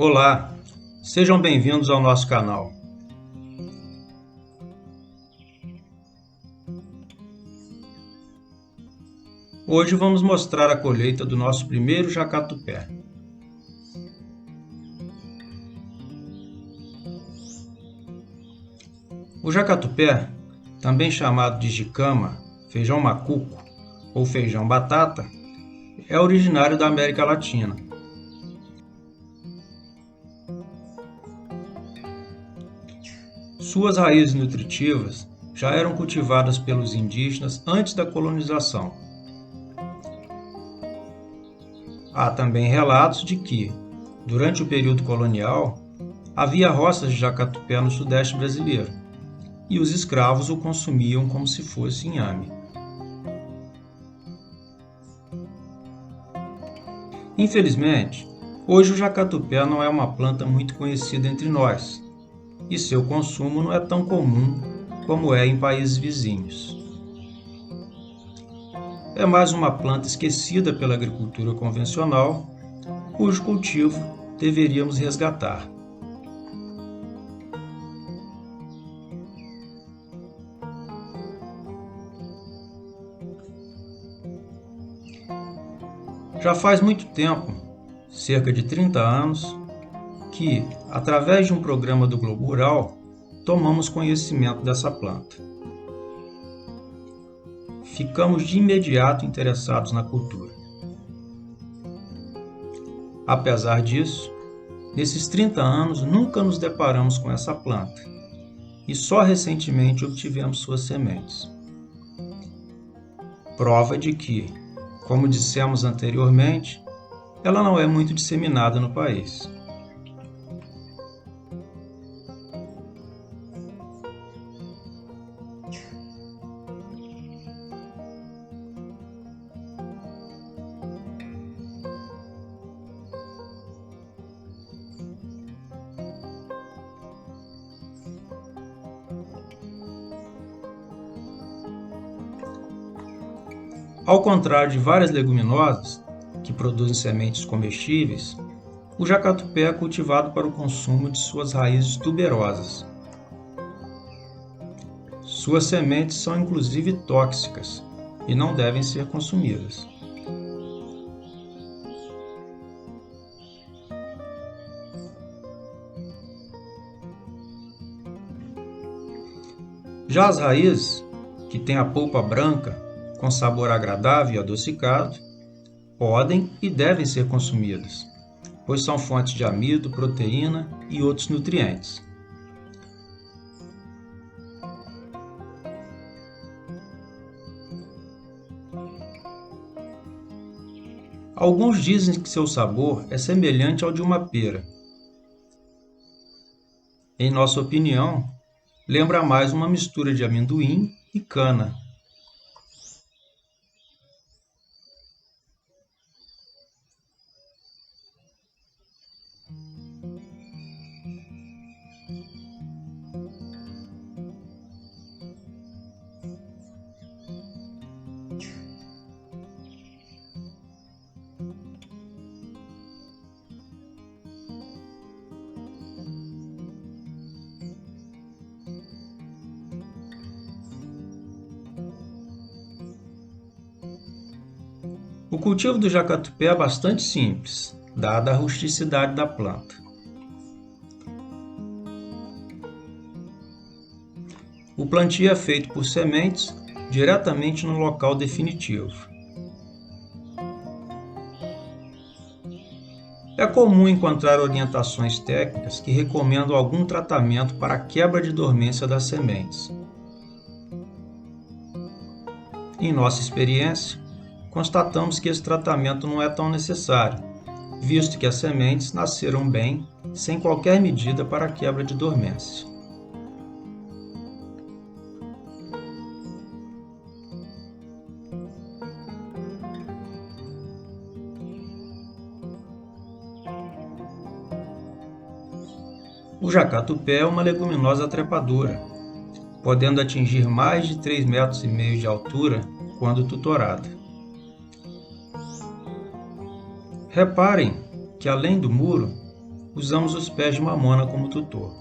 Olá, sejam bem-vindos ao nosso canal. Hoje vamos mostrar a colheita do nosso primeiro jacatupé. O jacatupé, também chamado de jicama, feijão macuco ou feijão batata, é originário da América Latina. Suas raízes nutritivas já eram cultivadas pelos indígenas antes da colonização. Há também relatos de que, durante o período colonial, havia roças de jacatupé no sudeste brasileiro, e os escravos o consumiam como se fosse inhame. Infelizmente, hoje o jacatupé não é uma planta muito conhecida entre nós, e seu consumo não é tão comum como é em países vizinhos. É mais uma planta esquecida pela agricultura convencional, cujo cultivo deveríamos resgatar. Já faz muito tempo, cerca de 30 anos, que, através de um programa do Globo Rural, tomamos conhecimento dessa planta. Ficamos de imediato interessados na cultura. Apesar disso, nesses 30 anos nunca nos deparamos com essa planta e só recentemente obtivemos suas sementes. Prova de que, como dissemos anteriormente, ela não é muito disseminada no país. Ao contrário de várias leguminosas, que produzem sementes comestíveis, o jacatupé é cultivado para o consumo de suas raízes tuberosas. Suas sementes são inclusive tóxicas e não devem ser consumidas. Já as raízes, que têm a polpa branca, com sabor agradável e adocicado, podem e devem ser consumidas, pois são fontes de amido, proteína e outros nutrientes. Alguns dizem que seu sabor é semelhante ao de uma pera. Em nossa opinião, lembra mais uma mistura de amendoim e cana. O cultivo do jacatupé é bastante simples, dada a rusticidade da planta. O plantio é feito por sementes diretamente no local definitivo. É comum encontrar orientações técnicas que recomendam algum tratamento para a quebra de dormência das sementes. Em nossa experiência, constatamos que esse tratamento não é tão necessário, visto que as sementes nasceram bem, sem qualquer medida para a quebra de dormência. O jacatupé é uma leguminosa trepadora, podendo atingir mais de 3,5 metros de altura quando tutorada. Reparem que, além do muro, usamos os pés de mamona como tutor.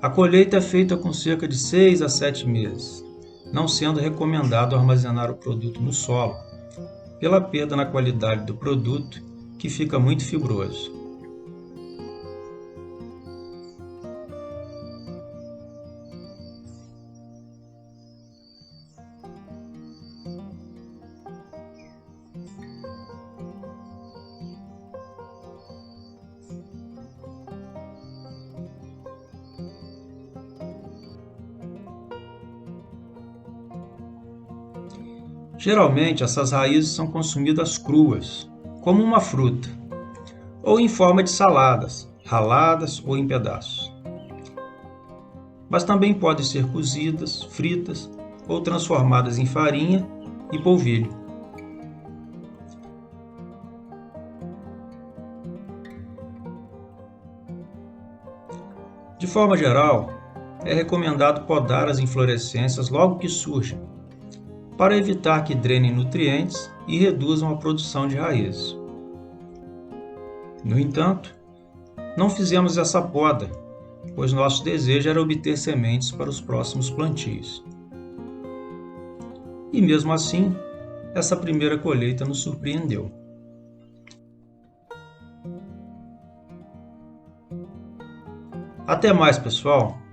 A colheita é feita com cerca de 6 a 7 meses, não sendo recomendado armazenar o produto no solo, pela perda na qualidade do produto, que fica muito fibroso. Geralmente, essas raízes são consumidas cruas, como uma fruta, ou em forma de saladas, raladas ou em pedaços. Mas também podem ser cozidas, fritas ou transformadas em farinha e polvilho. De forma geral, é recomendado podar as inflorescências logo que surgem, para evitar que drenem nutrientes e reduzam a produção de raízes. No entanto, não fizemos essa poda, pois nosso desejo era obter sementes para os próximos plantios. E mesmo assim, essa primeira colheita nos surpreendeu. Até mais, pessoal!